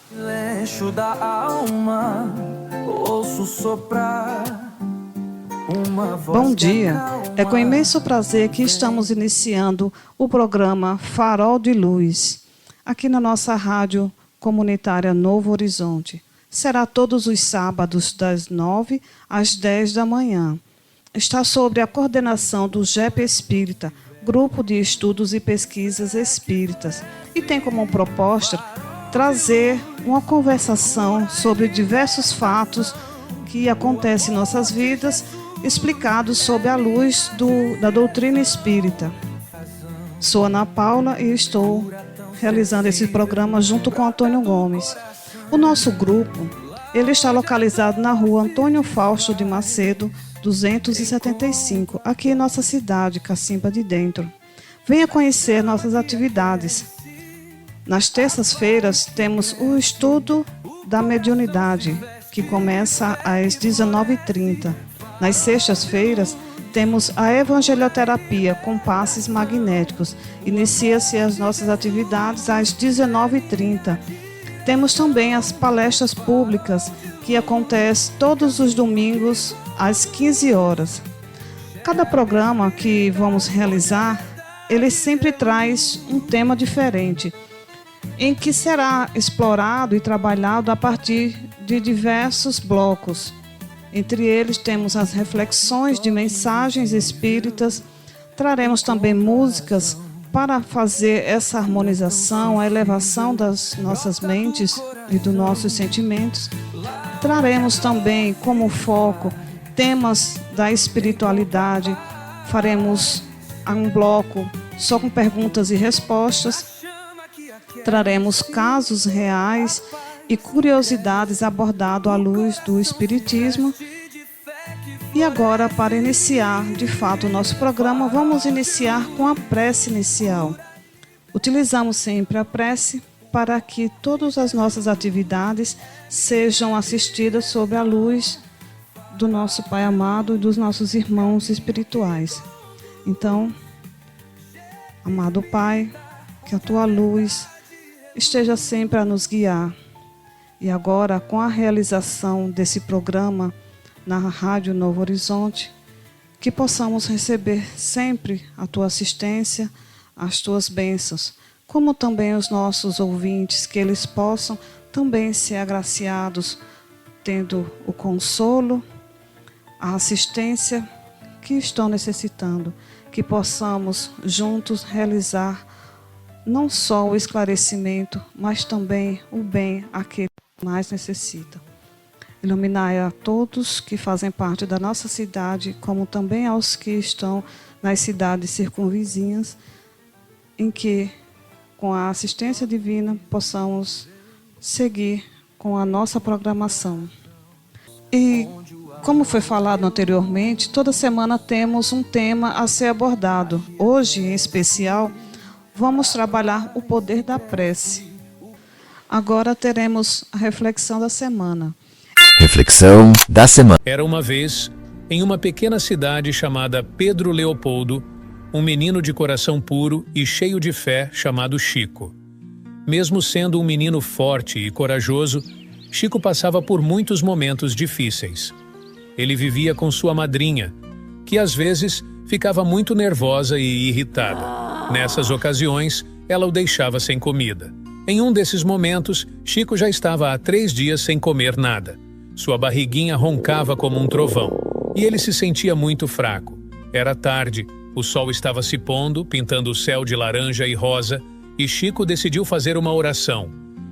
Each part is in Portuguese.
Silêncio da alma, ouço soprar uma voz. Bom dia, é com imenso prazer que estamos iniciando o programa Farol de Luz, aqui na nossa rádio comunitária Novo Horizonte. Será todos os sábados, das 9 às 10 da manhã. Está sob a coordenação do GEP Espírita, Grupo de Estudos e Pesquisas Espíritas, e tem como proposta trazer uma conversação sobre diversos fatos que acontecem em nossas vidas, explicados sob a luz da doutrina espírita. Sou Ana Paula e estou realizando esse programa junto com Antônio Gomes. O nosso grupo, ele está localizado na rua Antônio Fausto de Macedo, 275, aqui em nossa cidade, Cacimba de Dentro. Venha conhecer nossas atividades. Nas terças-feiras temos o estudo da mediunidade, que começa às 19h30. Nas sextas-feiras temos a evangelioterapia com passes magnéticos. Inicia-se as nossas atividades às 19h30. Temos também as palestras públicas, que acontecem todos os domingos às 15 horas. Cada programa que vamos realizar, ele sempre traz um tema diferente, em que será explorado e trabalhado a partir de diversos blocos. Entre eles temos as reflexões de mensagens espíritas, traremos também músicas para fazer essa harmonização, a elevação das nossas mentes e dos nossos sentimentos. Traremos também como foco temas da espiritualidade, faremos um bloco só com perguntas e respostas, traremos casos reais e curiosidades abordadas à luz do Espiritismo. E agora, para iniciar de fato o nosso programa, vamos iniciar com a prece inicial. Utilizamos sempre a prece para que todas as nossas atividades sejam assistidas sob a luz do nosso Pai amado e dos nossos irmãos espirituais. Então, amado Pai, que a Tua luz esteja sempre a nos guiar. E agora, com a realização desse programa na Rádio Novo Horizonte, que possamos receber sempre a Tua assistência, as Tuas bênçãos, como também os nossos ouvintes, que eles possam também ser agraciados, tendo o consolo, a assistência que estão necessitando, que possamos juntos realizar não só o esclarecimento, mas também o bem àquele que mais necessita. Iluminai a todos que fazem parte da nossa cidade, como também aos que estão nas cidades circunvizinhas, em que, com a assistência divina, possamos seguir com a nossa programação. E, como foi falado anteriormente, toda semana temos um tema a ser abordado. Hoje, em especial, vamos trabalhar o poder da prece. Agora teremos a reflexão da semana. Reflexão da semana. Era uma vez, em uma pequena cidade chamada Pedro Leopoldo, um menino de coração puro e cheio de fé chamado Chico. Mesmo sendo um menino forte e corajoso, Chico passava por muitos momentos difíceis. Ele vivia com sua madrinha, que às vezes ficava muito nervosa e irritada. Nessas ocasiões, ela o deixava sem comida. Em um desses momentos, Chico já estava há 3 dias sem comer nada. Sua barriguinha roncava como um trovão, e ele se sentia muito fraco. Era tarde, o sol estava se pondo, pintando o céu de laranja e rosa, e Chico decidiu fazer uma oração.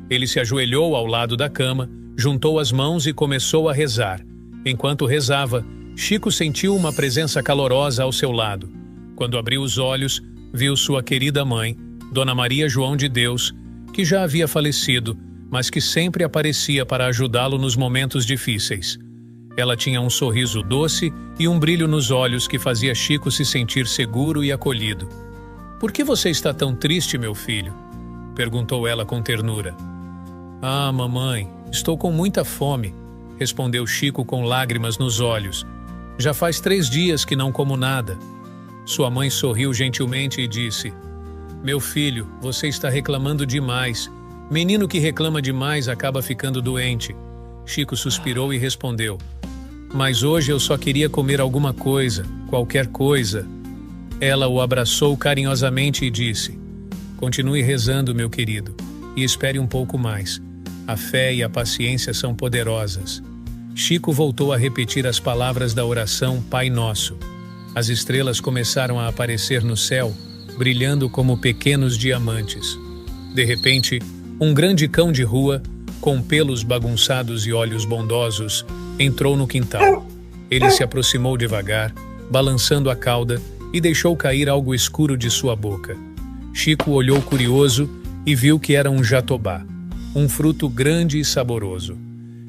Ele se ajoelhou ao lado da cama, juntou as mãos e começou a rezar. Enquanto rezava, Chico sentiu uma presença calorosa ao seu lado. Quando abriu os olhos, viu sua querida mãe, Dona Maria João de Deus, que já havia falecido, mas que sempre aparecia para ajudá-lo nos momentos difíceis. Ela tinha um sorriso doce e um brilho nos olhos que fazia Chico se sentir seguro e acolhido. "Por que você está tão triste, meu filho?" perguntou ela com ternura. "Ah, mamãe, estou com muita fome", respondeu Chico com lágrimas nos olhos. "Já faz 3 dias que não como nada." Sua mãe sorriu gentilmente e disse: "Meu filho, você está reclamando demais. Menino que reclama demais acaba ficando doente. Chico suspirou e respondeu: Mas hoje eu só queria comer alguma coisa, qualquer coisa. Ela o abraçou carinhosamente e disse: Continue rezando, meu querido, e espere um pouco mais. A fé e a paciência são poderosas. Chico voltou a repetir as palavras da oração Pai Nosso. As estrelas começaram a aparecer no céu, brilhando como pequenos diamantes. De repente, um grande cão de rua, com pelos bagunçados e olhos bondosos, entrou no quintal. Ele se aproximou devagar, balançando a cauda, e deixou cair algo escuro de sua boca. Chico olhou curioso e viu que era um jatobá, um fruto grande e saboroso.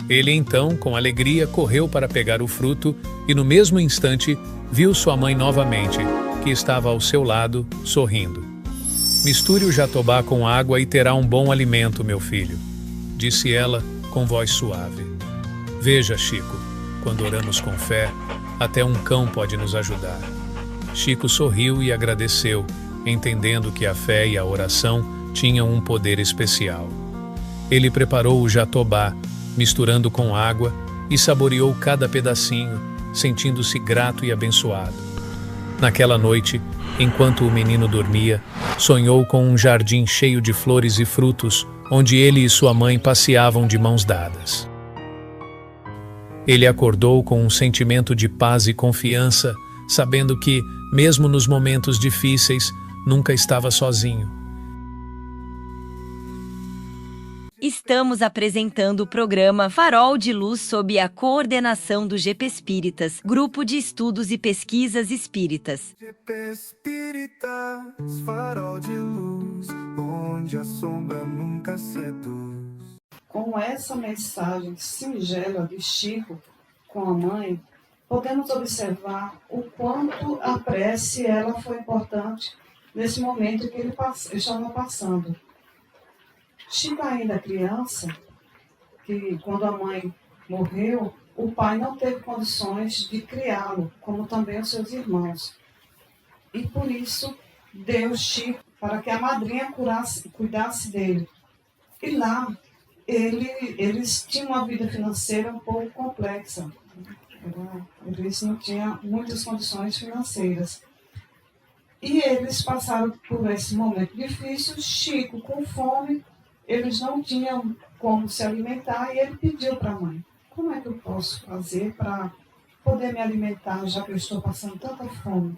Ele então, com alegria, correu para pegar o fruto e, no mesmo instante, viu sua mãe novamente, que estava ao seu lado, sorrindo. Misture o jatobá com água e terá um bom alimento, meu filho, disse ela com voz suave. Veja, Chico, quando oramos com fé, até um cão pode nos ajudar. Chico sorriu e agradeceu, entendendo que a fé e a oração tinham um poder especial. Ele preparou o jatobá, misturando com água, e saboreou cada pedacinho, sentindo-se grato e abençoado. Naquela noite, enquanto o menino dormia, sonhou com um jardim cheio de flores e frutos, onde ele e sua mãe passeavam de mãos dadas. Ele acordou com um sentimento de paz e confiança, sabendo que, mesmo nos momentos difíceis, nunca estava sozinho. Estamos apresentando o programa Farol de Luz sob a coordenação do GP Espíritas, Grupo de Estudos e Pesquisas Espíritas. GP Espíritas, farol de luz, onde a sombra nunca seduz. Com essa mensagem singela de Chico com a mãe, podemos observar o quanto a prece ela foi importante nesse momento que ele estava passando. Chico ainda criança, que quando a mãe morreu, o pai não teve condições de criá-lo, como também os seus irmãos. E por isso deu Chico para que a madrinha cuidasse dele. E lá eles tinham uma vida financeira um pouco complexa. Eles não tinham muitas condições financeiras. E eles passaram por esse momento difícil. Chico, com fome, eles não tinham como se alimentar e ele pediu para a mãe: como é que eu posso fazer para poder me alimentar, já que eu estou passando tanta fome?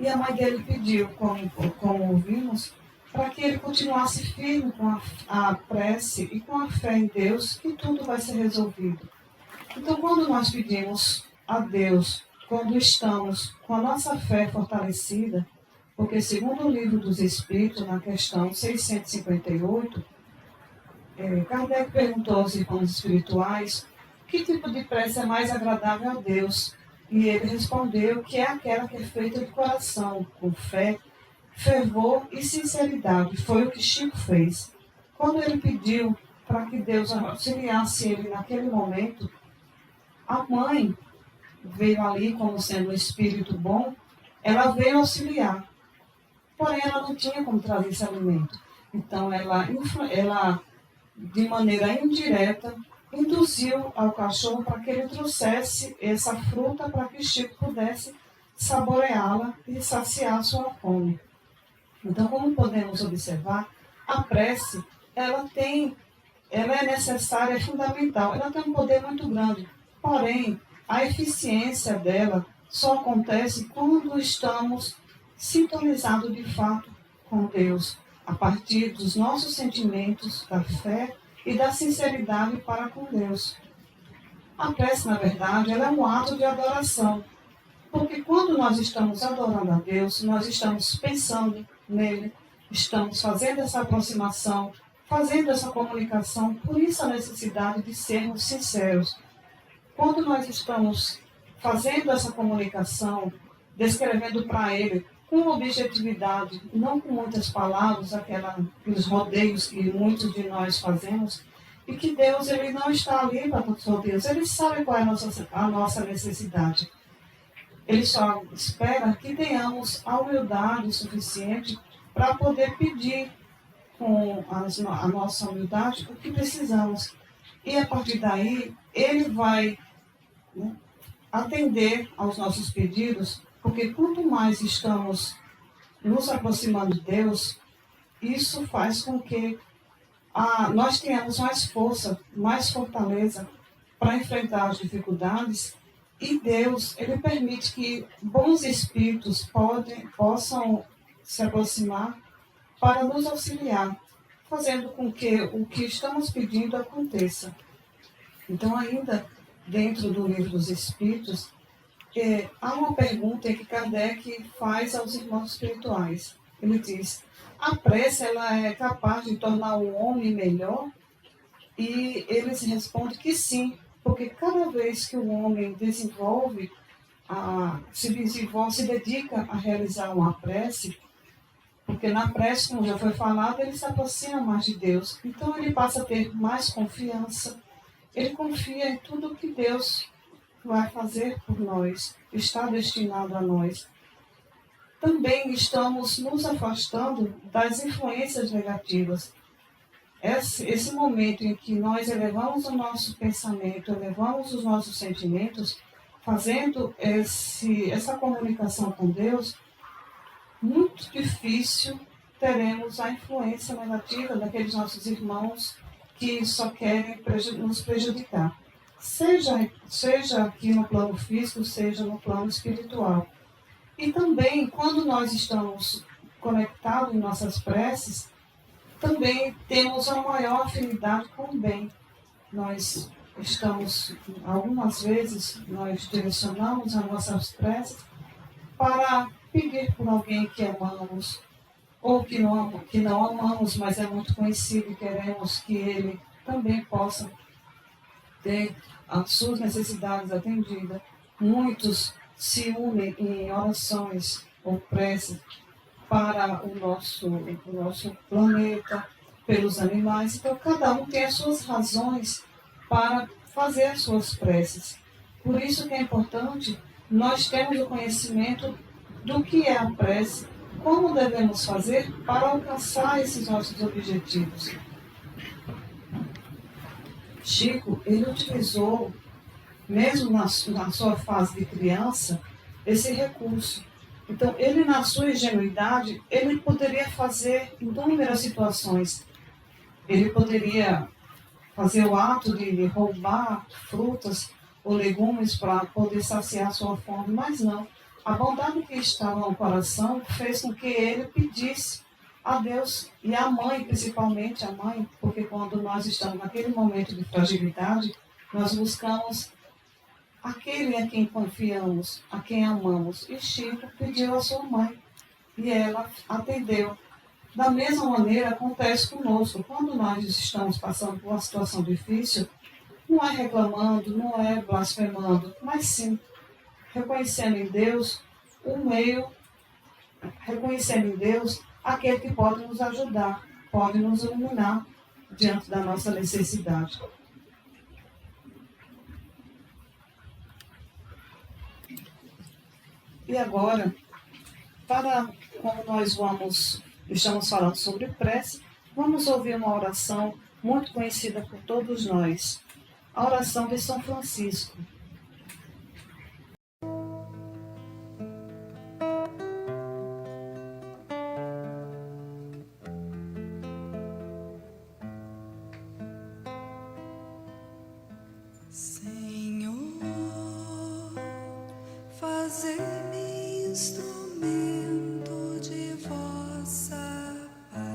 E a mãe dele pediu, como ouvimos, para que ele continuasse firme com a prece e com a fé em Deus, que tudo vai ser resolvido. Então, quando nós pedimos a Deus, quando estamos com a nossa fé fortalecida, porque segundo o Livro dos Espíritos, na questão 658, Kardec perguntou aos irmãos espirituais que tipo de prece é mais agradável a Deus. E ele respondeu que é aquela que é feita de coração, com fé, fervor e sinceridade. Foi o que Chico fez. Quando ele pediu para que Deus auxiliasse ele naquele momento, a mãe veio ali como sendo um espírito bom, ela veio auxiliar. Porém, ela não tinha como trazer esse alimento. Então, ela de maneira indireta, induziu ao cachorro para que ele trouxesse essa fruta para que Chico pudesse saboreá-la e saciar sua fome. Então, como podemos observar, a prece, ela é necessária, é fundamental, ela tem um poder muito grande. Porém, a eficiência dela só acontece quando estamos sintonizados de fato com Deus, a partir dos nossos sentimentos, da fé e da sinceridade para com Deus. A prece, na verdade, ela é um ato de adoração, porque quando nós estamos adorando a Deus, nós estamos pensando nele, estamos fazendo essa aproximação, fazendo essa comunicação, por isso a necessidade de sermos sinceros. Quando nós estamos fazendo essa comunicação, descrevendo para ele com objetividade, não com muitas palavras, aqueles rodeios que muitos de nós fazemos, e que Deus ele não está ali para todos os rodeios, ele sabe qual é a nossa necessidade. Ele só espera que tenhamos a humildade suficiente para poder pedir com a nossa humildade, o que precisamos. E a partir daí, Ele vai, né, atender aos nossos pedidos, porque quanto mais estamos nos aproximando de Deus, isso faz com que nós tenhamos mais força, mais fortaleza para enfrentar as dificuldades. E Deus, Ele permite que bons espíritos possam se aproximar para nos auxiliar, fazendo com que o que estamos pedindo aconteça. Então, ainda dentro do Livro dos Espíritos, há uma pergunta que Kardec faz aos irmãos espirituais. Ele diz: a prece ela é capaz de tornar o homem melhor? E eles respondem que sim, porque cada vez que o homem se dedica a realizar uma prece, porque na prece, como já foi falado, ele se aproxima mais de Deus. Então ele passa a ter mais confiança, ele confia em tudo que Deus vai fazer por nós, está destinado a nós. Também estamos nos afastando das influências negativas. Esse momento em que nós elevamos o nosso pensamento, elevamos os nossos sentimentos, fazendo essa comunicação com Deus, muito difícil teremos a influência negativa daqueles nossos irmãos que só querem nos prejudicar. Seja aqui no plano físico, seja no plano espiritual. E também, quando nós estamos conectados em nossas preces, também temos uma maior afinidade com o bem. Algumas vezes, nós direcionamos as nossas preces para pedir por alguém que amamos, ou que não amamos, mas é muito conhecido e queremos que ele também possa ter as suas necessidades atendidas. Muitos se unem em orações ou preces para o nosso planeta, pelos animais. Então, cada um tem as suas razões para fazer as suas preces. Por isso que é importante nós termos o conhecimento do que é a prece, como devemos fazer para alcançar esses nossos objetivos. Chico, ele utilizou, mesmo na sua fase de criança, esse recurso. Então, ele, na sua ingenuidade, ele poderia fazer inúmeras situações. Ele poderia fazer o ato de roubar frutas ou legumes para poder saciar sua fome, mas não. A bondade que estava no coração fez com que ele pedisse a Deus e à mãe, principalmente a mãe, porque quando nós estamos naquele momento de fragilidade, nós buscamos aquele a quem confiamos, a quem amamos. E Chico pediu à sua mãe e ela atendeu. Da mesma maneira acontece conosco. Quando nós estamos passando por uma situação difícil, não é reclamando, não é blasfemando, mas sim reconhecendo em Deus reconhecendo em Deus aquele que pode nos ajudar, pode nos iluminar diante da nossa necessidade. E agora, como nós estamos falando sobre prece, vamos ouvir uma oração muito conhecida por todos nós, a oração de São Francisco. Senhor, fazer-me instrumento de vossa paz.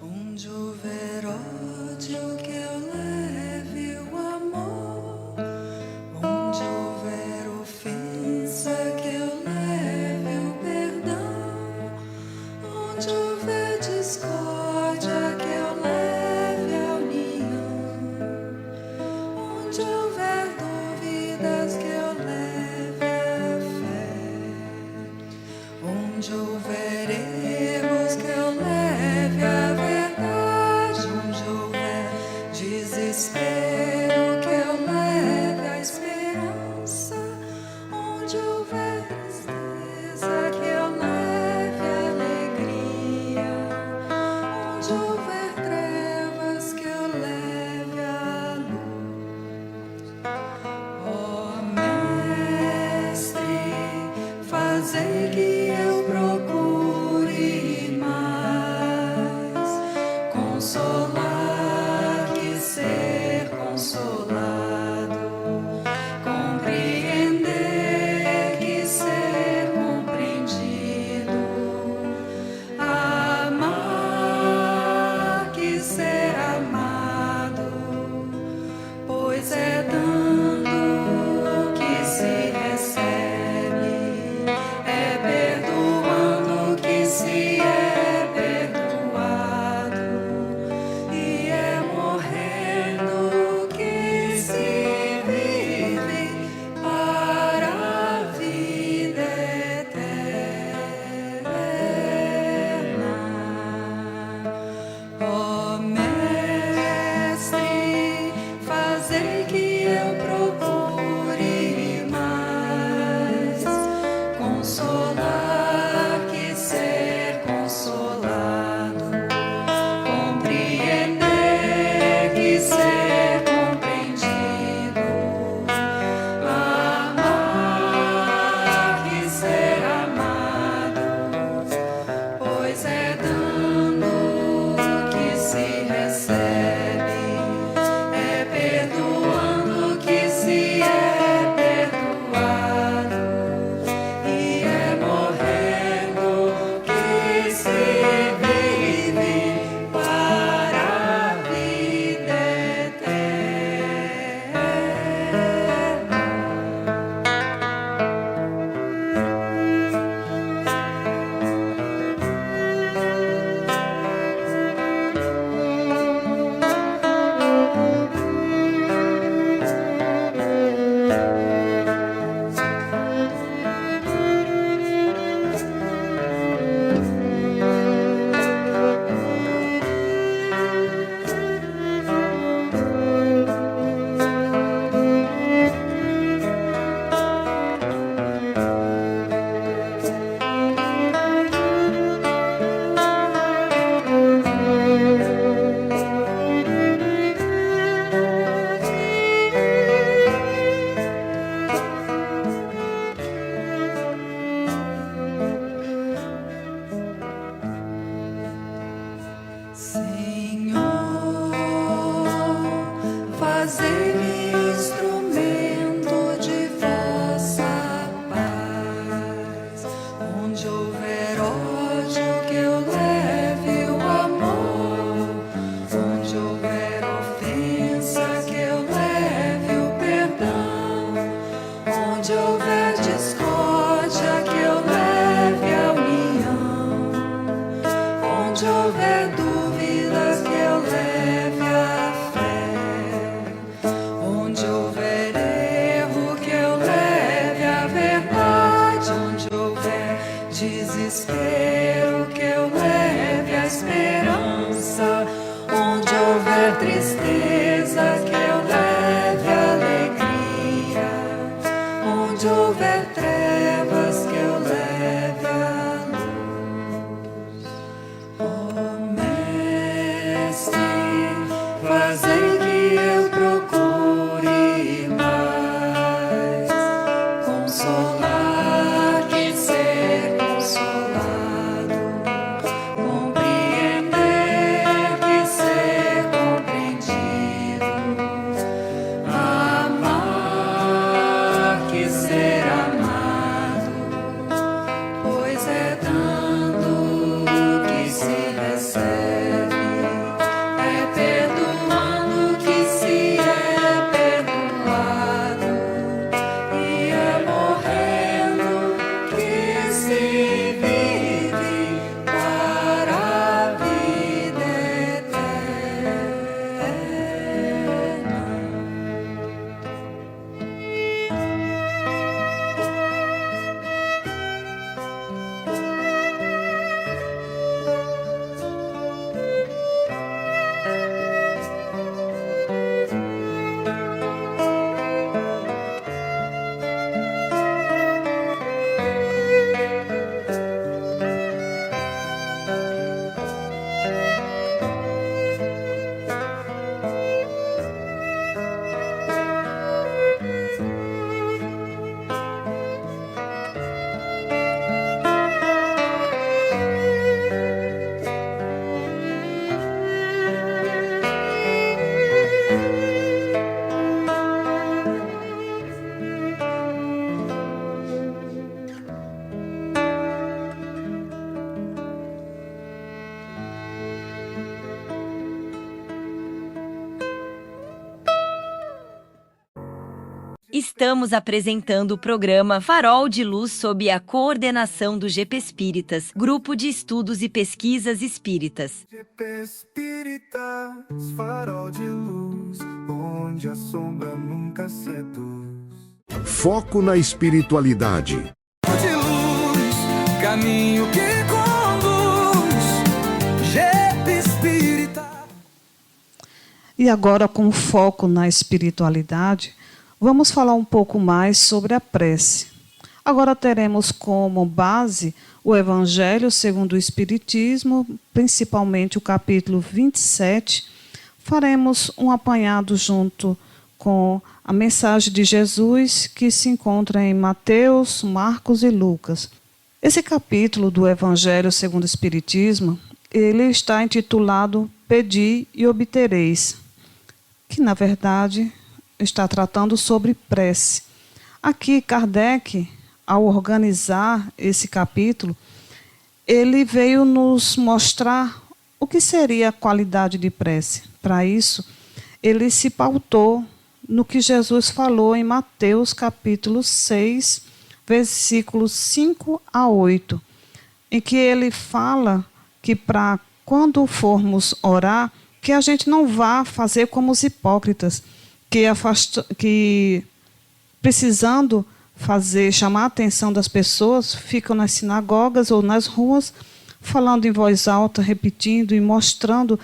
Onde houver ódio, que eu leve o amor. Onde houver ofensa, que eu leve o perdão. Onde houver discórdia, que eu leve a união. Onde houver dúvidas, que eu leve consolar que ser consolado, compreender que ser compreendido, amar que ser amado, pois é dando que se recebe, é perdoando que se é perdoado, e é morrendo que se vive para a vida eterna. Ó Mestre, fazei que eu procure mais consolar que ser consolado, compreender que ser compreendido, amar que ser amado, pois é dando que se recebe, é perdoando que se é perdoado, e é morrendo que se vive para a vida eterna. Senhor, fazei-me instrumento de vossa paz. Onde houver ódio, que eu leve o amor. Onde houver ofensa, que eu leve o perdão. Onde houver discórdia, que eu leve a união. Onde houver dúvidas, que eu leve a fé. Onde houver erro, que eu leve a verdade. Onde houver desespero, que eu leve a esperança. Onde houver tristeza, que eu leve a alegria. Onde houver trevas, que eu leve a luz. Ó Mestre, fazei que eu procure mais consolar que ser consolado, compreender que ser compreendido, Estamos apresentando o programa Farol de Luz sob a coordenação do GP Espíritas, Grupo de Estudos e Pesquisas Espíritas. GP Espíritas, farol de luz, onde a sombra nunca seduz. Foco na espiritualidade. De luz, caminho que conduz, GP Espírita. E agora, com foco na espiritualidade, vamos falar um pouco mais sobre a prece. Agora teremos como base o Evangelho segundo o Espiritismo, principalmente o capítulo 27. Faremos um apanhado junto com a mensagem de Jesus que se encontra em Mateus, Marcos e Lucas. Esse capítulo do Evangelho segundo o Espiritismo, ele está intitulado Pedi e Obtereis, que na verdade está tratando sobre prece. Aqui, Kardec, ao organizar esse capítulo, ele veio nos mostrar o que seria a qualidade de prece. Para isso, ele se pautou no que Jesus falou em Mateus capítulo 6, versículos 5 a 8, em que ele fala que para quando formos orar, que a gente não vá fazer como os hipócritas, que precisando chamar a atenção das pessoas, ficam nas sinagogas ou nas ruas, falando em voz alta, repetindo e mostrando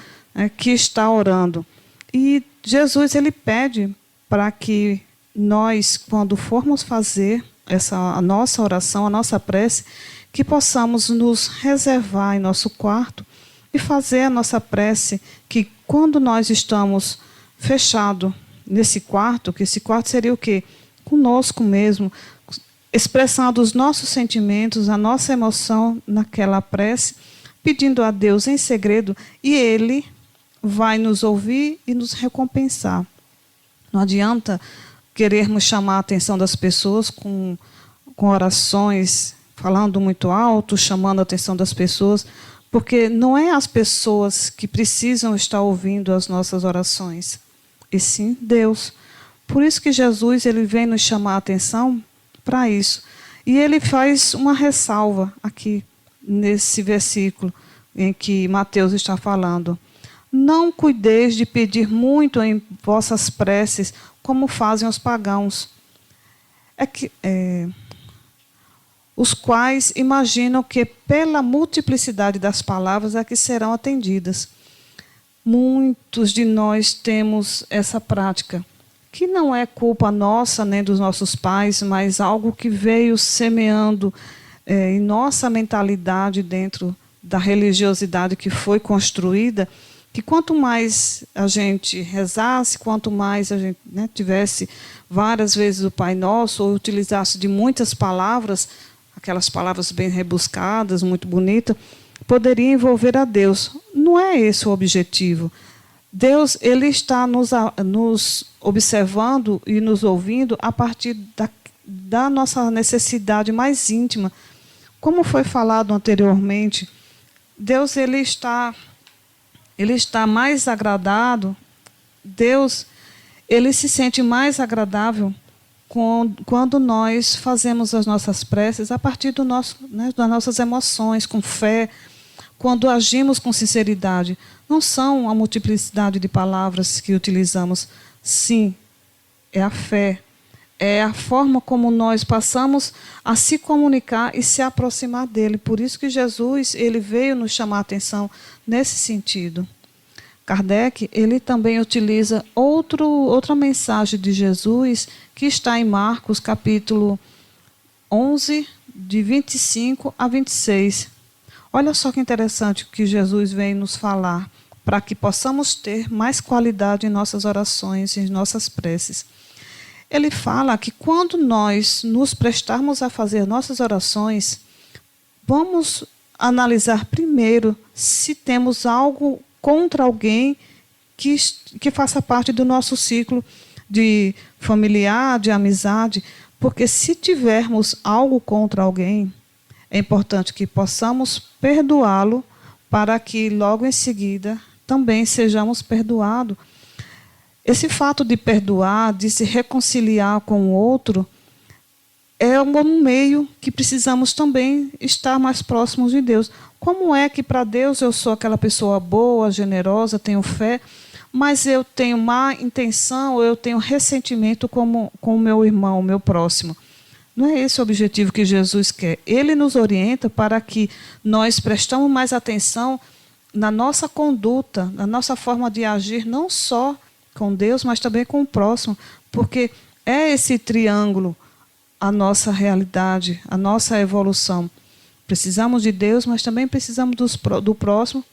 que está orando. E Jesus ele pede para que nós, quando formos fazer a nossa oração, a nossa prece, que possamos nos reservar em nosso quarto e fazer a nossa prece, que quando nós estamos fechados nesse quarto, que esse quarto seria o quê? Conosco mesmo, expressando os nossos sentimentos, a nossa emoção naquela prece, pedindo a Deus em segredo, e Ele vai nos ouvir e nos recompensar. Não adianta querermos chamar a atenção das pessoas com orações, falando muito alto, chamando a atenção das pessoas, porque não é as pessoas que precisam estar ouvindo as nossas orações, e sim Deus. Por isso que Jesus ele vem nos chamar a atenção para isso. E ele faz uma ressalva aqui, nesse versículo em que Mateus está falando. Não cuideis de pedir muito em vossas preces, como fazem os pagãos, os quais imaginam que pela multiplicidade das palavras é que serão atendidas. Muitos de nós temos essa prática, que não é culpa nossa nem dos nossos pais, mas algo que veio semeando em nossa mentalidade dentro da religiosidade que foi construída, que quanto mais a gente rezasse, quanto mais a gente tivesse várias vezes o Pai Nosso, ou utilizasse de muitas palavras, aquelas palavras bem rebuscadas, muito bonitas, poderia envolver a Deus. Não é esse o objetivo. Deus ele está nos observando e nos ouvindo a partir da nossa necessidade mais íntima. Como foi falado anteriormente, Deus ele está mais agradado, Deus ele se sente mais agradável quando nós fazemos as nossas preces a partir das nossas emoções, com fé, quando agimos com sinceridade. Não são a multiplicidade de palavras que utilizamos. Sim, é a fé. É a forma como nós passamos a se comunicar e se aproximar dele. Por isso que Jesus ele veio nos chamar a atenção nesse sentido. Kardec ele também utiliza outra mensagem de Jesus que está em Marcos, capítulo 11, de 25 a 26. Olha só que interessante que Jesus vem nos falar, para que possamos ter mais qualidade em nossas orações, em nossas preces. Ele fala que quando nós nos prestarmos a fazer nossas orações, vamos analisar primeiro se temos algo contra alguém que faça parte do nosso ciclo de familiar, de amizade, porque se tivermos algo contra alguém, é importante que possamos perdoá-lo para que logo em seguida também sejamos perdoados. Esse fato de perdoar, de se reconciliar com o outro, é um meio que precisamos também estar mais próximos de Deus. Como é que para Deus eu sou aquela pessoa boa, generosa, tenho fé, mas eu tenho má intenção, ou eu tenho ressentimento com o meu irmão, o meu próximo? Não é esse o objetivo que Jesus quer. Ele nos orienta para que nós prestamos mais atenção na nossa conduta, na nossa forma de agir, não só com Deus, mas também com o próximo, porque é esse triângulo a nossa realidade, a nossa evolução. Precisamos de Deus, mas também precisamos do próximo,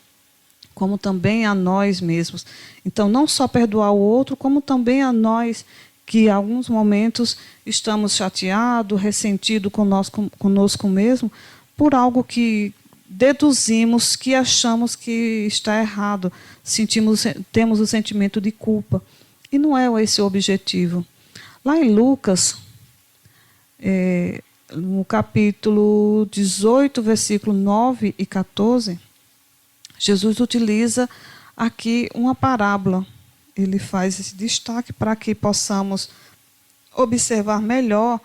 como também a nós mesmos. Então, não só perdoar o outro, como também a nós, que em alguns momentos estamos chateados, ressentidos conosco mesmo, por algo que deduzimos, que achamos que está errado, temos o sentimento de culpa. E não é esse o objetivo. Lá em Lucas, no capítulo 18, versículo 9 e 14, Jesus utiliza aqui uma parábola. Ele faz esse destaque para que possamos observar melhor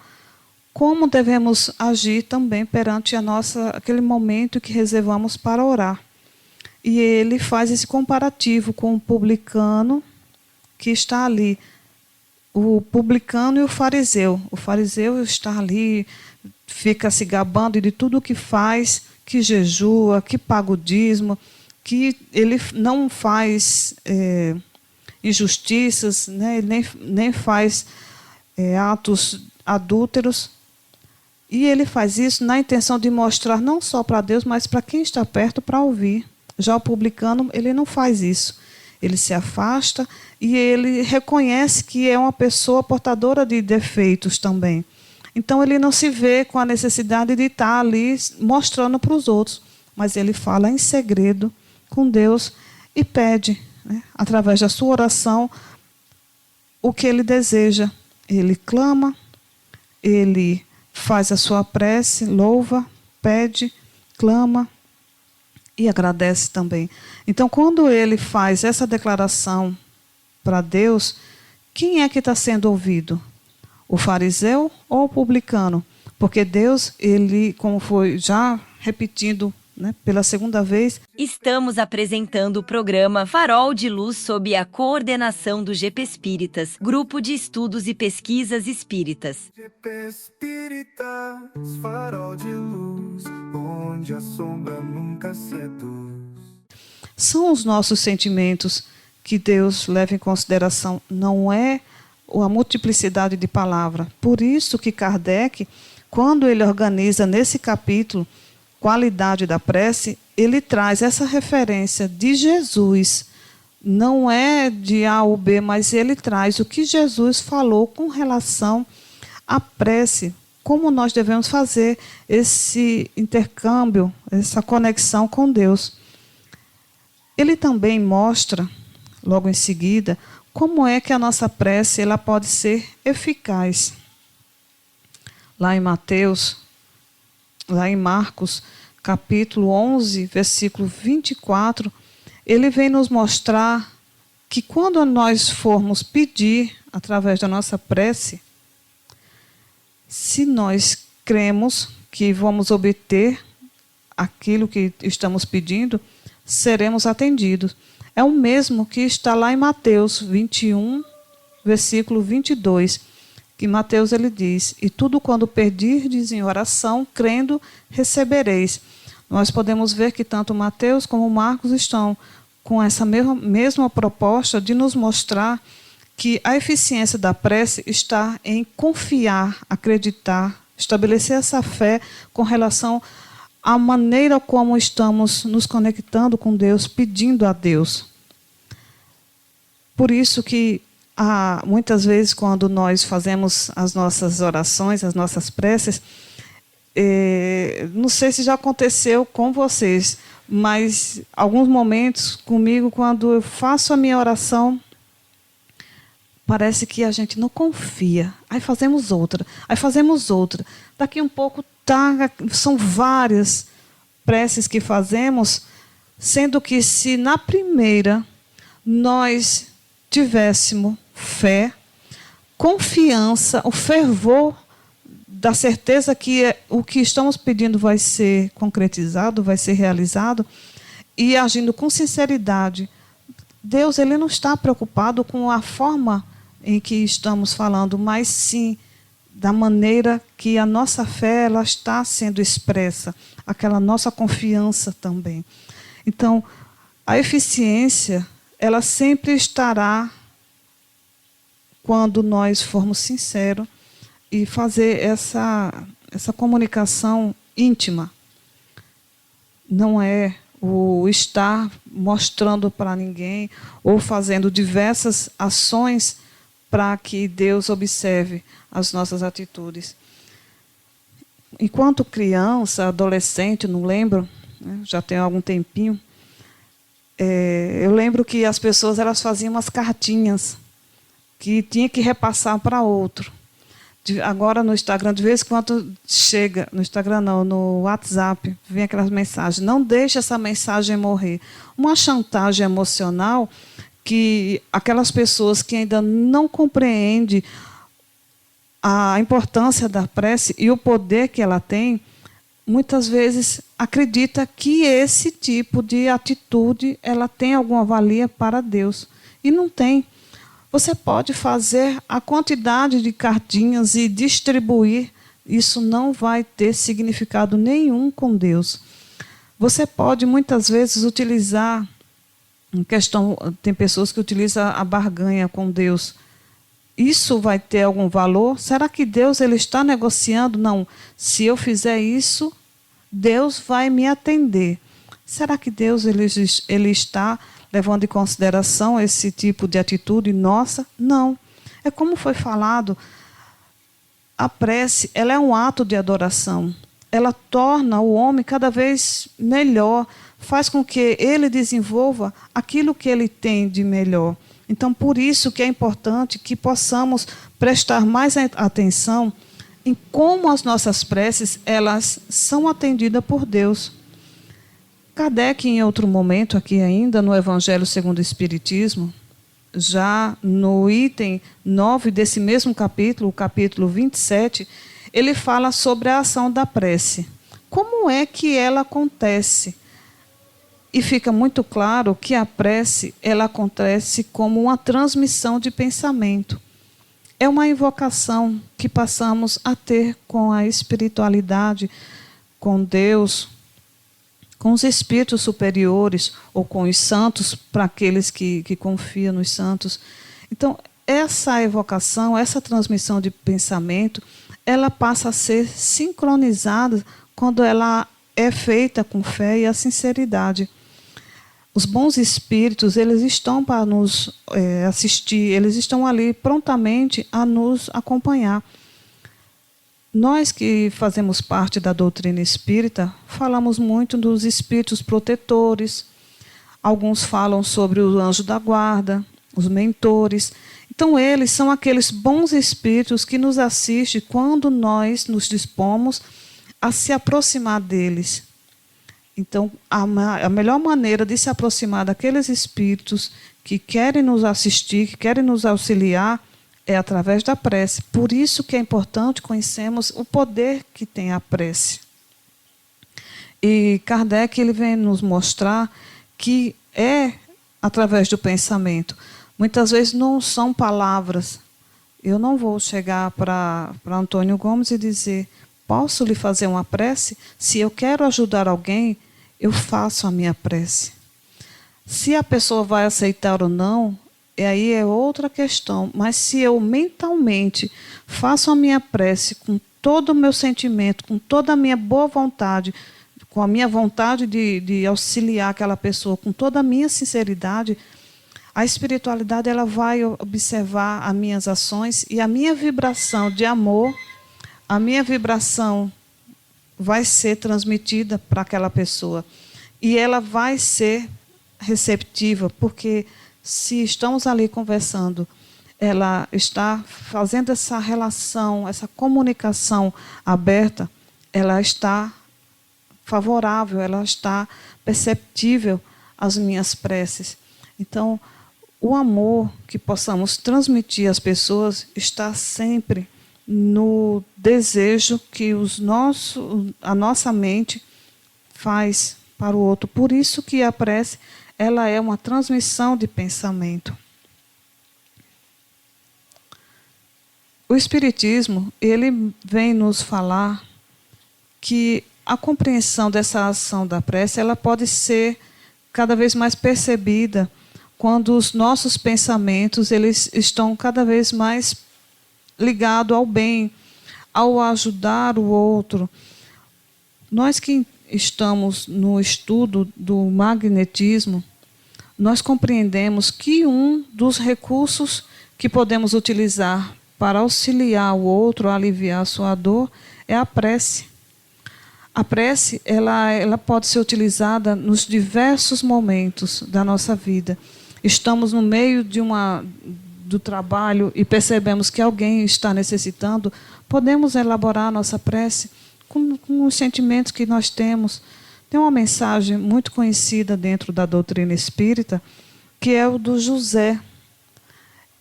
como devemos agir também perante aquele momento que reservamos para orar. E ele faz esse comparativo com o publicano que está ali. O publicano e o fariseu. O fariseu está ali, fica se gabando de tudo o que faz, que jejua, que paga o dízimo, que ele não faz injustiças, né? Ele nem faz atos adúlteros. E ele faz isso na intenção de mostrar não só para Deus, mas para quem está perto para ouvir. Já o publicano, ele não faz isso. Ele se afasta e ele reconhece que é uma pessoa portadora de defeitos também. Então, ele não se vê com a necessidade de estar ali mostrando para os outros, mas ele fala em segredo com Deus e pede, né, através da sua oração, o que ele deseja. Ele clama, ele faz a sua prece, louva, pede, clama e agradece também. Então, quando ele faz essa declaração para Deus, quem é que está sendo ouvido? O fariseu ou o publicano? Porque Deus, ele, como foi já repetindo, né, pela segunda vez. Estamos apresentando o programa Farol de Luz sob a coordenação do GP Espíritas, Grupo de Estudos e Pesquisas Espíritas. GP Espíritas, farol de luz, onde a sombra nunca seduz. São os nossos sentimentos que Deus leva em consideração, não é a multiplicidade de palavras. Por isso que Kardec, quando ele organiza nesse capítulo Qualidade da Prece, ele traz essa referência de Jesus. Não é de A ou B, mas ele traz o que Jesus falou com relação à prece, como nós devemos fazer esse intercâmbio, essa conexão com Deus. Ele também mostra, logo em seguida, como é que a nossa prece ela pode ser eficaz. Lá em Marcos, capítulo 11, versículo 24, ele vem nos mostrar que quando nós formos pedir, através da nossa prece, se nós cremos que vamos obter aquilo que estamos pedindo, seremos atendidos. É o mesmo que está lá em Mateus 21, versículo 22, que Mateus ele diz, e tudo quando pedirdes em oração, crendo, recebereis. Nós podemos ver que tanto Mateus como Marcos estão com essa mesma proposta de nos mostrar que a eficiência da prece está em confiar, acreditar, estabelecer essa fé com relação à maneira como estamos nos conectando com Deus, pedindo a Deus. Por isso que muitas vezes quando nós fazemos as nossas orações, as nossas preces, não sei se já aconteceu com vocês, mas alguns momentos comigo, quando eu faço a minha oração, parece que a gente não confia. Aí fazemos outra. Daqui um pouco são várias preces que fazemos, sendo que se na primeira nós tivéssemos fé, confiança, o fervor da certeza que o que estamos pedindo vai ser concretizado, vai ser realizado, e agindo com sinceridade. Deus, ele não está preocupado com a forma em que estamos falando, mas sim da maneira que a nossa fé ela está sendo expressa, aquela nossa confiança também. Então, a eficiência, ela sempre estará quando nós formos sinceros e fazer essa comunicação íntima. Não é o estar mostrando para ninguém ou fazendo diversas ações para que Deus observe as nossas atitudes. Enquanto criança, adolescente, não lembro, né, já tem algum tempinho, eu lembro que as pessoas elas faziam umas cartinhas que tinha que repassar para outro. Agora no Instagram, de vez em quando chega, no Instagram não, no WhatsApp, vem aquelas mensagens, não deixe essa mensagem morrer. Uma chantagem emocional que aquelas pessoas que ainda não compreendem a importância da prece e o poder que ela tem, muitas vezes acredita que esse tipo de atitude ela tem alguma valia para Deus. E não tem. Você pode fazer a quantidade de cartinhas e distribuir, isso não vai ter significado nenhum com Deus. Você pode, muitas vezes, utilizar, em questão, tem pessoas que utilizam a barganha com Deus. Isso vai ter algum valor? Será que Deus ele está negociando? Não, se eu fizer isso, Deus vai me atender. Será que Deus ele está levando em consideração esse tipo de atitude nossa? Não. É como foi falado, a prece ela é um ato de adoração. Ela torna o homem cada vez melhor, faz com que ele desenvolva aquilo que ele tem de melhor. Então, por isso que é importante que possamos prestar mais atenção em como as nossas preces elas são atendidas por Deus. Kardec, em outro momento, aqui ainda, no Evangelho segundo o Espiritismo, já no item 9 desse mesmo capítulo, o capítulo 27, ele fala sobre a ação da prece. Como é que ela acontece? E fica muito claro que a prece ela acontece como uma transmissão de pensamento. É uma invocação que passamos a ter com a espiritualidade, com Deus, com os espíritos superiores ou com os santos, para aqueles que confiam nos santos. Então, essa evocação, essa transmissão de pensamento, ela passa a ser sincronizada quando ela é feita com fé e a sinceridade. Os bons espíritos, eles estão para nos assistir, eles estão ali prontamente a nos acompanhar. Nós que fazemos parte da doutrina espírita, falamos muito dos espíritos protetores, alguns falam sobre o anjo da guarda, os mentores. Então, eles são aqueles bons espíritos que nos assistem quando nós nos dispomos a se aproximar deles. Então, a melhor maneira de se aproximar daqueles espíritos que querem nos assistir, que querem nos auxiliar, é através da prece. Por isso que é importante conhecermos o poder que tem a prece. E Kardec ele vem nos mostrar que é através do pensamento. Muitas vezes não são palavras. Eu não vou chegar para Antônio Gomes e dizer, posso lhe fazer uma prece? Se eu quero ajudar alguém, eu faço a minha prece. Se a pessoa vai aceitar ou não, aí é outra questão. Mas se eu mentalmente faço a minha prece com todo o meu sentimento, com toda a minha boa vontade, com a minha vontade de auxiliar aquela pessoa, com toda a minha sinceridade, a espiritualidade ela vai observar as minhas ações e a minha vibração de amor, a minha vibração vai ser transmitida para aquela pessoa. E ela vai ser receptiva, porque se estamos ali conversando, ela está fazendo essa relação, essa comunicação aberta, ela está favorável, ela está perceptível às minhas preces. Então, o amor que possamos transmitir às pessoas está sempre no desejo que a nossa mente faz para o outro. Por isso que a prece, ela é uma transmissão de pensamento. O Espiritismo, ele vem nos falar que a compreensão dessa ação da prece, ela pode ser cada vez mais percebida quando os nossos pensamentos eles estão cada vez mais ligados ao bem, ao ajudar o outro. Nós que estamos no estudo do magnetismo, nós compreendemos que um dos recursos que podemos utilizar para auxiliar o outro a aliviar a sua dor é a prece. A prece ela pode ser utilizada nos diversos momentos da nossa vida. Estamos no meio do trabalho e percebemos que alguém está necessitando, podemos elaborar a nossa prece com os sentimentos que nós temos. Tem uma mensagem muito conhecida dentro da doutrina espírita, que é o do José.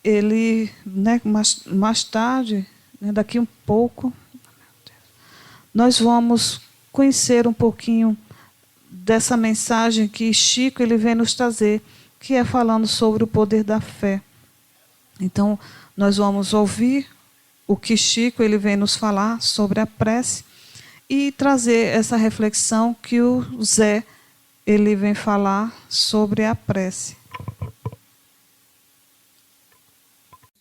Ele, mais tarde, daqui um pouco, nós vamos conhecer um pouquinho dessa mensagem que Chico ele vem nos trazer, que é falando sobre o poder da fé. Então, nós vamos ouvir o que Chico ele vem nos falar sobre a prece e trazer essa reflexão que o Zé ele vem falar sobre a prece.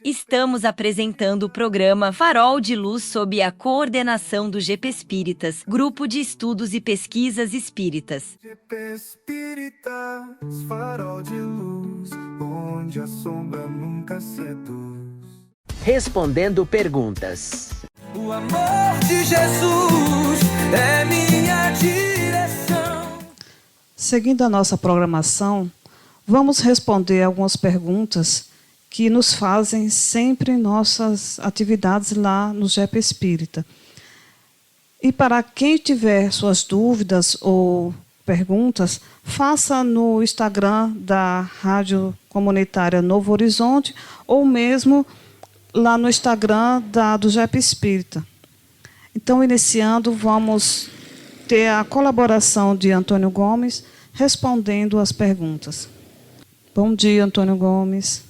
Estamos apresentando o programa Farol de Luz sob a coordenação do GP Espíritas, Grupo de Estudos e Pesquisas Espíritas. GP Espíritas, farol de luz, onde a sombra nunca seduz. Respondendo perguntas. O amor de Jesus é minha direção. Seguindo a nossa programação, vamos responder algumas perguntas que nos fazem sempre em nossas atividades lá no GP Espírita. E para quem tiver suas dúvidas ou perguntas, faça no Instagram da Rádio Comunitária Novo Horizonte ou mesmo lá no Instagram do GP Espírita. Então, iniciando, vamos ter a colaboração de Antônio Gomes respondendo as perguntas. Bom dia, Antônio Gomes.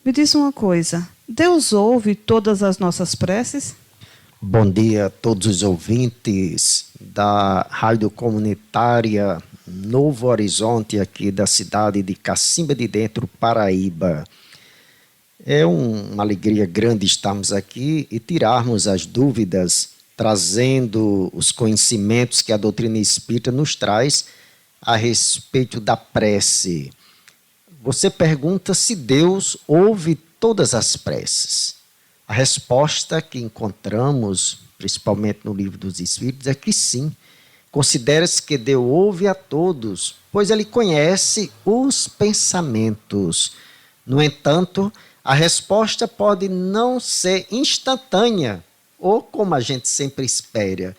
Me diz uma coisa, Deus ouve todas as nossas preces? Bom dia a todos os ouvintes da Rádio Comunitária Novo Horizonte, aqui da cidade de Cacimba de Dentro, Paraíba. É uma alegria grande estarmos aqui e tirarmos as dúvidas, trazendo os conhecimentos que a doutrina espírita nos traz a respeito da prece. Você pergunta se Deus ouve todas as preces. A resposta que encontramos, principalmente no Livro dos Espíritos, é que sim. Considera-se que Deus ouve a todos, pois Ele conhece os pensamentos. No entanto, a resposta pode não ser instantânea, ou como a gente sempre espera,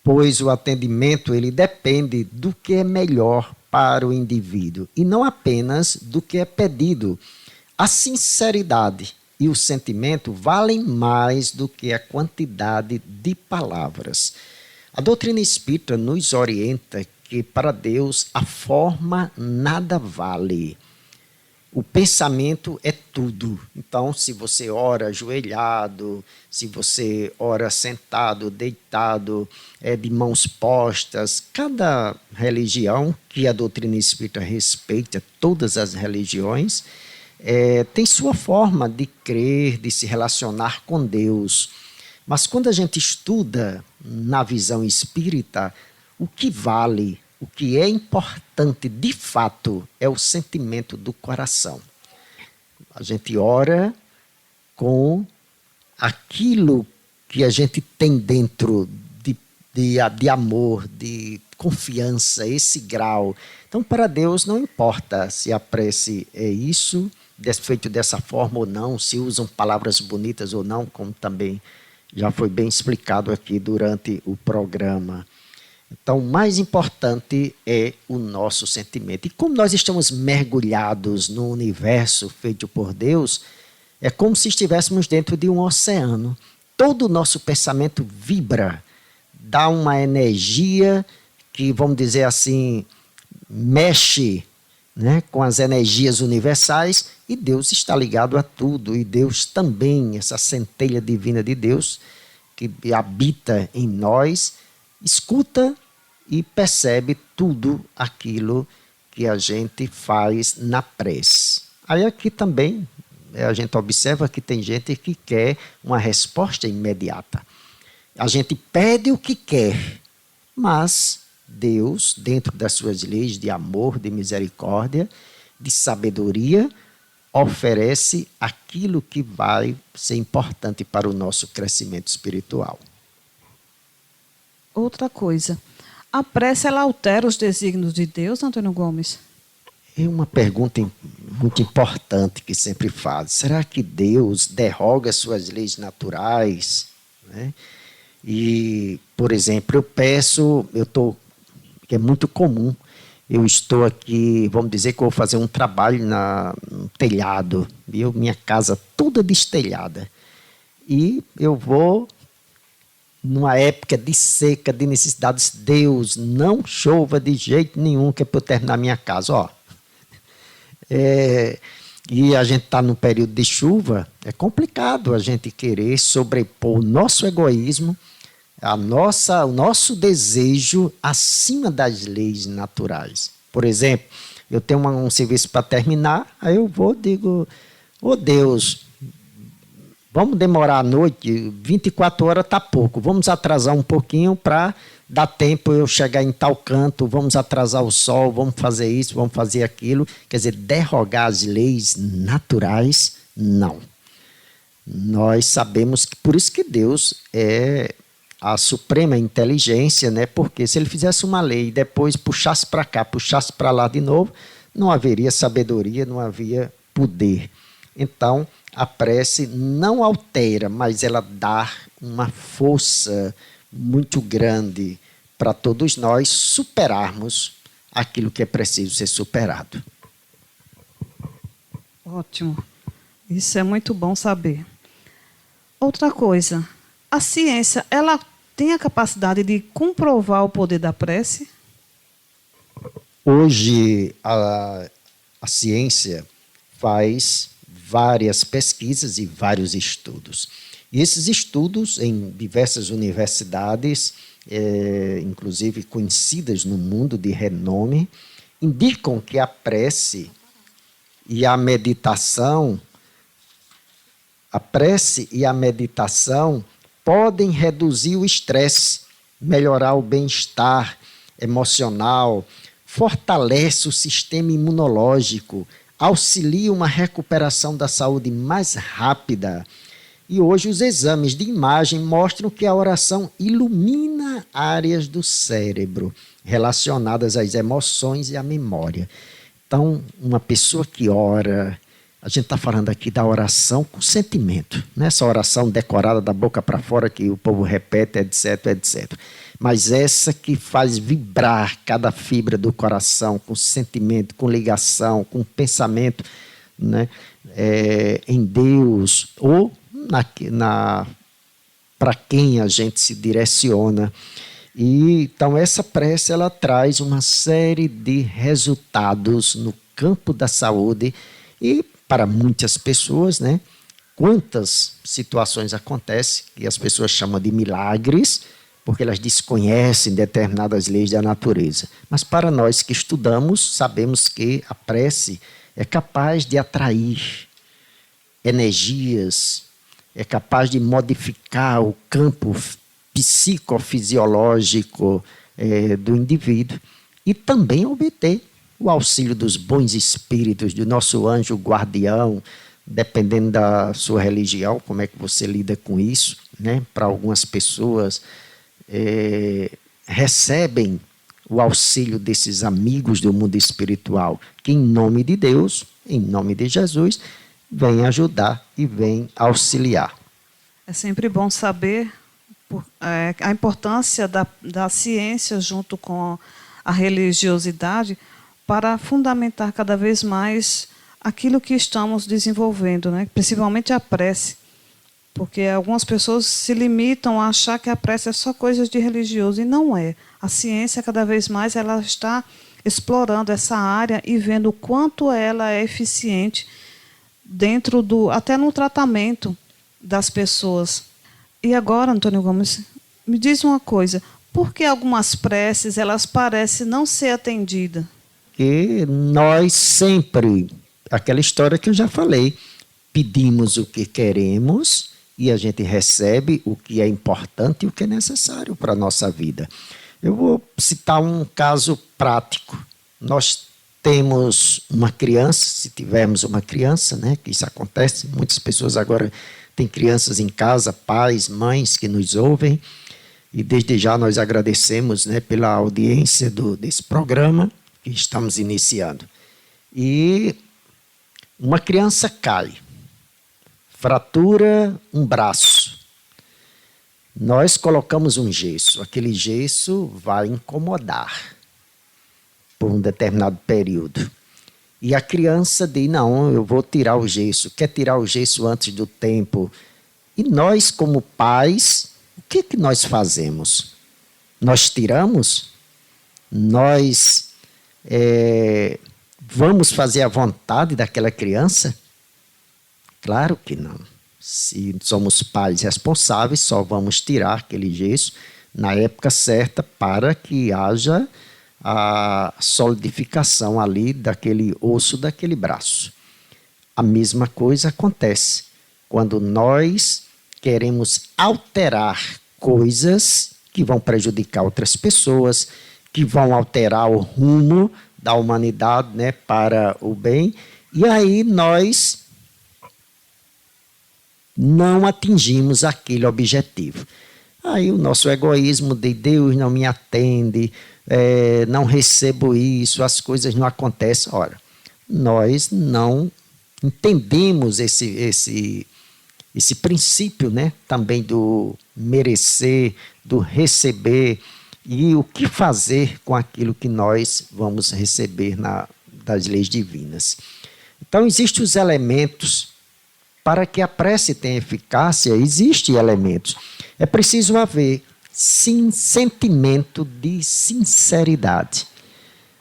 pois o atendimento ele depende do que é melhor para o indivíduo e não apenas do que é pedido. A sinceridade e o sentimento valem mais do que a quantidade de palavras. A doutrina espírita nos orienta que para Deus a forma nada vale. O pensamento é tudo. Então, se você ora ajoelhado, se você ora sentado, deitado, de mãos postas, cada religião que a doutrina espírita respeita, todas as religiões, tem sua forma de crer, de se relacionar com Deus. Mas quando a gente estuda na visão espírita, o que vale, o que é importante de fato é o sentimento do coração. A gente ora com aquilo que a gente tem dentro de amor, de confiança, esse grau. Então, para Deus não importa se a prece é isso, feito dessa forma ou não, se usam palavras bonitas ou não, como também já foi bem explicado aqui durante o programa. Então, o mais importante é o nosso sentimento. E como nós estamos mergulhados no universo feito por Deus, é como se estivéssemos dentro de um oceano. Todo o nosso pensamento vibra, dá uma energia que, vamos dizer assim, mexe, né, com as energias universais, e Deus está ligado a tudo. E Deus também, essa centelha divina de Deus, que habita em nós, escuta e percebe tudo aquilo que a gente faz na prece. Aí aqui também a gente observa que tem gente que quer uma resposta imediata. A gente pede o que quer, mas Deus, dentro das suas leis de amor, de misericórdia, de sabedoria, oferece aquilo que vai ser importante para o nosso crescimento espiritual. Outra coisa, a prece ela altera os desígnios de Deus, Antônio Gomes? É uma pergunta muito importante que sempre faz. Será que Deus derroga suas leis naturais? Né? E, por exemplo, que é muito comum, eu estou aqui, vamos dizer que eu vou fazer um trabalho no telhado, minha casa toda destelhada. E eu vou, numa época de seca, de necessidades, Deus, não chova de jeito nenhum que é para eu terminar minha casa. Ó. E a gente está num período de chuva, é complicado a gente querer sobrepor o nosso egoísmo, o nosso desejo acima das leis naturais. Por exemplo, eu tenho um serviço para terminar, aí eu digo, Deus, vamos demorar a noite, 24 horas está pouco, vamos atrasar um pouquinho para dar tempo eu chegar em tal canto, vamos atrasar o sol, vamos fazer isso, vamos fazer aquilo. Quer dizer, derrogar as leis naturais, não. Nós sabemos que por isso que Deus é a suprema inteligência, né? Porque se ele fizesse uma lei e depois puxasse para cá, puxasse para lá de novo, não haveria sabedoria, não havia poder. Então, a prece não altera, mas ela dá uma força muito grande para todos nós superarmos aquilo que é preciso ser superado. Ótimo. Isso é muito bom saber. Outra coisa, a ciência, ela tem a capacidade de comprovar o poder da prece? Hoje, a ciência faz várias pesquisas e vários estudos. E esses estudos, em diversas universidades, inclusive conhecidas no mundo de renome, indicam que a prece e a meditação podem reduzir o estresse, melhorar o bem-estar emocional, fortalece o sistema imunológico, auxilia uma recuperação da saúde mais rápida. E hoje os exames de imagem mostram que a oração ilumina áreas do cérebro relacionadas às emoções e à memória. Então, uma pessoa que ora, a gente está falando aqui da oração com sentimento, não é essa oração decorada da boca para fora que o povo repete, etc, etc. Mas essa que faz vibrar cada fibra do coração com sentimento, com ligação, com pensamento, né, em Deus, ou para quem a gente se direciona. E, então, essa prece ela traz uma série de resultados no campo da saúde e para muitas pessoas, né? Quantas situações acontecem que as pessoas chamam de milagres, porque elas desconhecem determinadas leis da natureza. Mas para nós que estudamos, sabemos que a prece é capaz de atrair energias, é capaz de modificar o campo psicofisiológico do indivíduo e também obter o auxílio dos bons espíritos, do nosso anjo guardião, dependendo da sua religião, como é que você lida com isso, né? Para algumas pessoas recebem o auxílio desses amigos do mundo espiritual, que em nome de Deus, em nome de Jesus, vêm ajudar e vêm auxiliar. É sempre bom saber a importância da ciência junto com a religiosidade para fundamentar cada vez mais aquilo que estamos desenvolvendo, né? Principalmente a prece, porque algumas pessoas se limitam a achar que a prece é só coisa de religioso, e não é. A ciência, cada vez mais, ela está explorando essa área e vendo o quanto ela é eficiente até no tratamento das pessoas. E agora, Antônio Gomes, me diz uma coisa, por que algumas preces elas parecem não ser atendidas? Que nós sempre, aquela história que eu já falei, pedimos o que queremos e a gente recebe o que é importante e o que é necessário para a nossa vida. Eu vou citar um caso prático. Nós temos uma criança, se tivermos uma criança, né, que isso acontece, muitas pessoas agora têm crianças em casa, pais, mães que nos ouvem, e desde já nós agradecemos, né, pela audiência desse programa que estamos iniciando. E uma criança cai, fratura um braço. Nós colocamos um gesso, aquele gesso vai incomodar por um determinado período. E a criança diz, não, eu vou tirar o gesso, quer tirar o gesso antes do tempo. E nós, como pais, o que nós fazemos? Nós tiramos? Nós vamos fazer a vontade daquela criança? Claro que não. Se somos pais responsáveis, só vamos tirar aquele gesso na época certa para que haja a solidificação ali daquele osso, daquele braço. A mesma coisa acontece quando nós queremos alterar coisas que vão prejudicar outras pessoas, que vão alterar o rumo da humanidade, né, para o bem, e aí nós não atingimos aquele objetivo. Aí o nosso egoísmo de Deus não me atende, não recebo isso, as coisas não acontecem. Ora, nós não entendemos esse princípio, né, também do merecer, do receber, e o que fazer com aquilo que nós vamos receber das leis divinas. Então, existem os elementos para que a prece tenha eficácia, existem elementos. É preciso haver sentimento de sinceridade.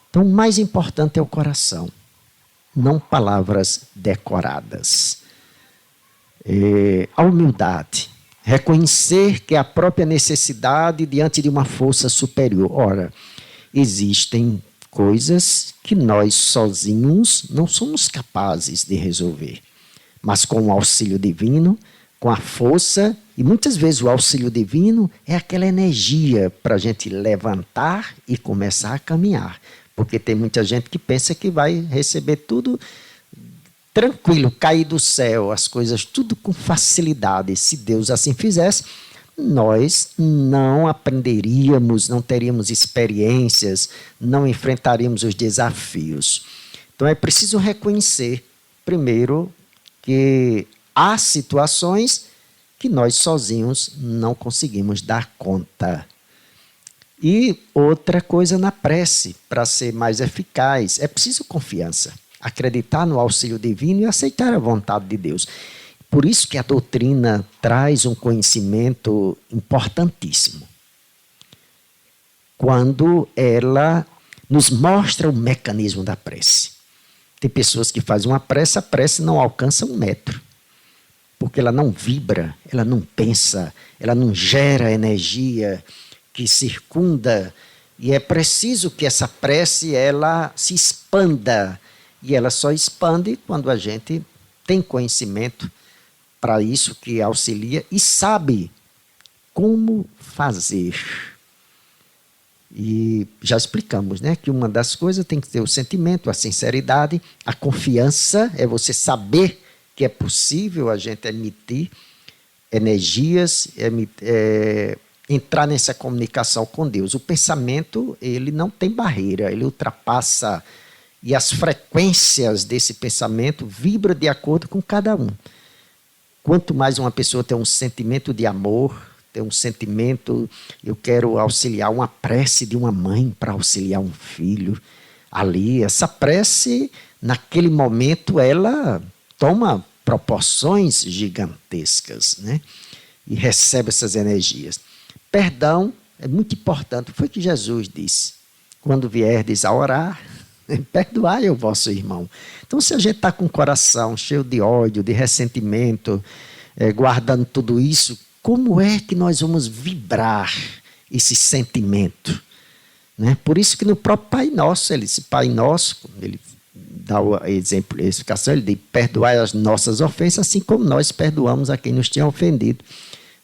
Então, o mais importante é o coração, não palavras decoradas. A humildade, reconhecer que a própria necessidade diante de uma força superior. Ora, existem coisas que nós sozinhos não somos capazes de resolver, mas com o auxílio divino, com a força, e muitas vezes o auxílio divino é aquela energia para a gente levantar e começar a caminhar. Porque tem muita gente que pensa que vai receber tudo tranquilo, cair do céu, as coisas tudo com facilidade. Se Deus assim fizesse, nós não aprenderíamos, não teríamos experiências, não enfrentaríamos os desafios. Então é preciso reconhecer, primeiro, que há situações que nós sozinhos não conseguimos dar conta. E outra coisa na prece, para ser mais eficaz, é preciso confiança, acreditar no auxílio divino e aceitar a vontade de Deus. Por isso que a doutrina traz um conhecimento importantíssimo, quando ela nos mostra o mecanismo da prece. Tem pessoas que fazem uma prece, a prece não alcança 1 metro, porque ela não vibra, ela não pensa, ela não gera energia que circunda, e é preciso que essa prece ela se expanda, e ela só expande quando a gente tem conhecimento para isso, que auxilia e sabe como fazer. E já explicamos, né, que uma das coisas tem que ter o sentimento, a sinceridade, a confiança, é você saber que é possível a gente emitir energias, entrar nessa comunicação com Deus. O pensamento, ele não tem barreira, ele ultrapassa, e as frequências desse pensamento vibram de acordo com cada um. Quanto mais uma pessoa tem um sentimento de amor, ter um sentimento, eu quero auxiliar uma prece de uma mãe para auxiliar um filho. Ali, essa prece, naquele momento, ela toma proporções gigantescas, né? E recebe essas energias. Perdão é muito importante. Foi o que Jesus disse. Quando vierdes a orar, perdoai o vosso irmão. Então, se a gente está com o coração cheio de ódio, de ressentimento, guardando tudo isso, como é que nós vamos vibrar esse sentimento? Né? Por isso que no próprio Pai Nosso, esse Pai Nosso, ele dá o exemplo, a explicação, ele diz, perdoai as nossas ofensas, assim como nós perdoamos a quem nos tinha ofendido.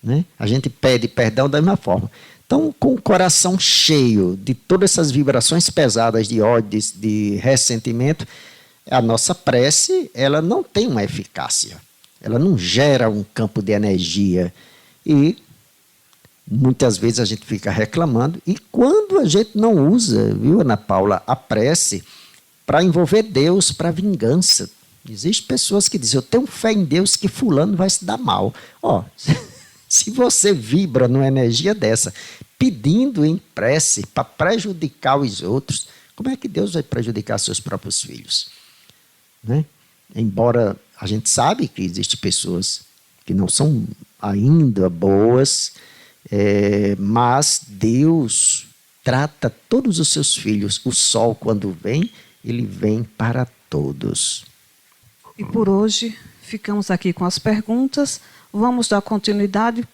Né? A gente pede perdão da mesma forma. Então, com o coração cheio de todas essas vibrações pesadas de ódio, de ressentimento, a nossa prece, ela não tem uma eficácia. Ela não gera um campo de energia. E muitas vezes a gente fica reclamando. E quando a gente não usa, viu, Ana Paula, a prece para envolver Deus, para vingança. Existem pessoas que dizem, eu tenho fé em Deus que fulano vai se dar mal. Ó, se você vibra numa energia dessa, pedindo em prece para prejudicar os outros, como é que Deus vai prejudicar seus próprios filhos? Né? Embora a gente sabe que existem pessoas que não são ainda boas, mas Deus trata todos os seus filhos. O sol, quando vem, ele vem para todos. E por hoje, ficamos aqui com as perguntas. Vamos dar continuidade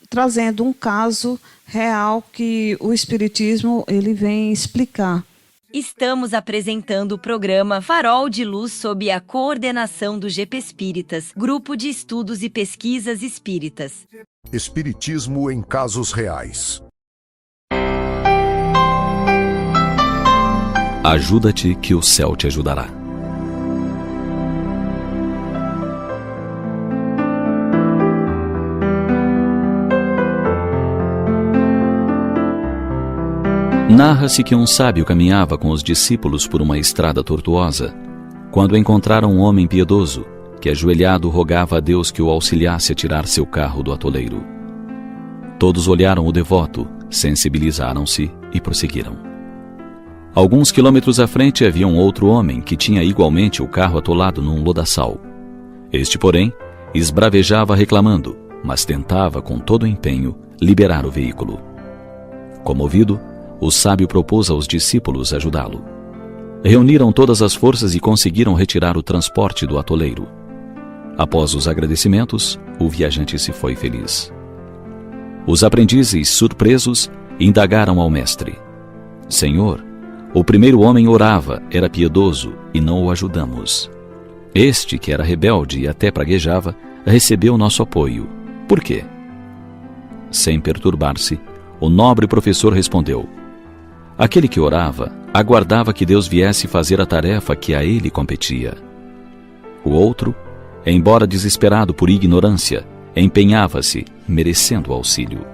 trazendo um caso real que o Espiritismo ele vem explicar. Estamos apresentando o programa Farol de Luz sob a coordenação do GP Espíritas, Grupo de Estudos e Pesquisas Espíritas. Espiritismo em casos reais. Ajuda-te que o céu te ajudará. Narra-se que um sábio caminhava com os discípulos por uma estrada tortuosa, quando encontraram um homem piedoso, que ajoelhado rogava a Deus que o auxiliasse a tirar seu carro do atoleiro. Todos olharam o devoto, sensibilizaram-se e prosseguiram. Alguns quilômetros à frente havia um outro homem que tinha igualmente o carro atolado num lodaçal. Este, porém, esbravejava reclamando, mas tentava com todo o empenho liberar o veículo. Comovido, o sábio propôs aos discípulos ajudá-lo. Reuniram todas as forças e conseguiram retirar o transporte do atoleiro. Após os agradecimentos, o viajante se foi feliz. Os aprendizes, surpresos, indagaram ao mestre: Senhor, o primeiro homem orava, era piedoso, e não o ajudamos. Este, que era rebelde e até praguejava, recebeu nosso apoio. Por quê? Sem perturbar-se, o nobre professor respondeu: aquele que orava, aguardava que Deus viesse fazer a tarefa que a ele competia. O outro, embora desesperado por ignorância, empenhava-se, merecendo auxílio.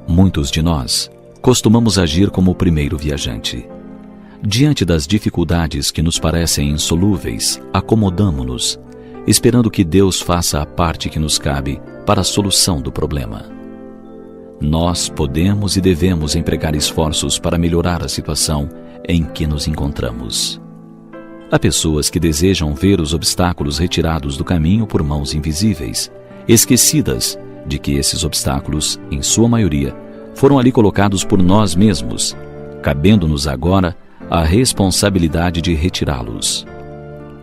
Muitos de nós costumamos agir como o primeiro viajante. Diante das dificuldades que nos parecem insolúveis, acomodamo-nos, esperando que Deus faça a parte que nos cabe para a solução do problema. Nós podemos e devemos empregar esforços para melhorar a situação em que nos encontramos. Há pessoas que desejam ver os obstáculos retirados do caminho por mãos invisíveis, esquecidas de que esses obstáculos, em sua maioria, foram ali colocados por nós mesmos, cabendo-nos agora a responsabilidade de retirá-los.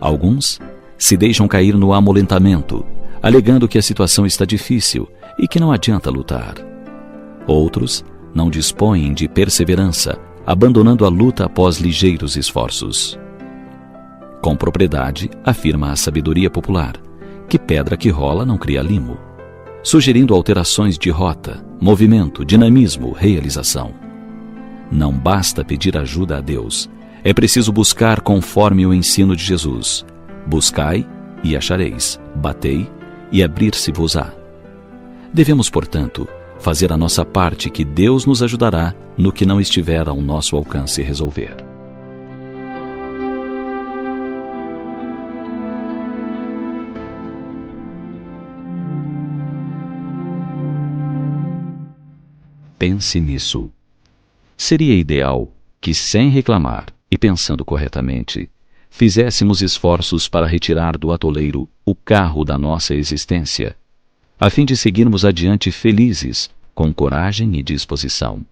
Alguns se deixam cair no amolentamento, alegando que a situação está difícil e que não adianta lutar. Outros não dispõem de perseverança, abandonando a luta após ligeiros esforços. Com propriedade, afirma a sabedoria popular, que pedra que rola não cria limo, sugerindo alterações de rota, movimento, dinamismo, realização. Não basta pedir ajuda a Deus, é preciso buscar conforme o ensino de Jesus. Buscai e achareis, batei e abrir-se-vos-á. Devemos, portanto, fazer a nossa parte, que Deus nos ajudará no que não estiver ao nosso alcance resolver. Pense nisso. Seria ideal que, sem reclamar e pensando corretamente, fizéssemos esforços para retirar do atoleiro o carro da nossa existência, a fim de seguirmos adiante felizes, com coragem e disposição.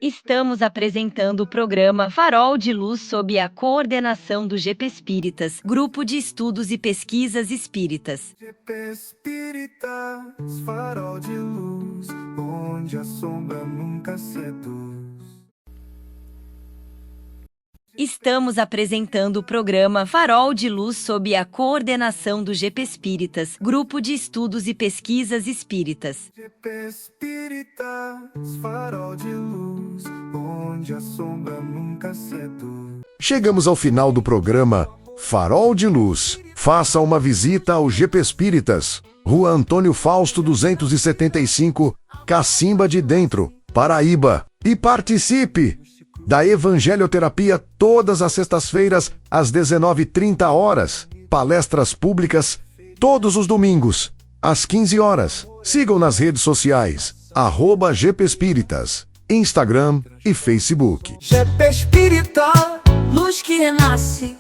Estamos apresentando o programa Farol de Luz sob a coordenação do GP Espíritas, Grupo de Estudos e Pesquisas Espíritas. GP Espíritas, farol de luz, onde a sombra nunca seduz. Estamos apresentando o programa Farol de Luz sob a coordenação do GP Espíritas, Grupo de Estudos e Pesquisas Espíritas. GP Espíritas, farol de luz, onde a sombra nunca seduz. Chegamos ao final do programa Farol de Luz. Faça uma visita ao GP Espíritas, Rua Antônio Fausto 275, Cacimba de Dentro, Paraíba. E participe da Evangelioterapia todas as sextas-feiras às 19h30. Palestras públicas todos os domingos às 15 horas. Sigam nas redes sociais @GP Espíritas, Instagram e Facebook. GP Espírita, luz que renasce.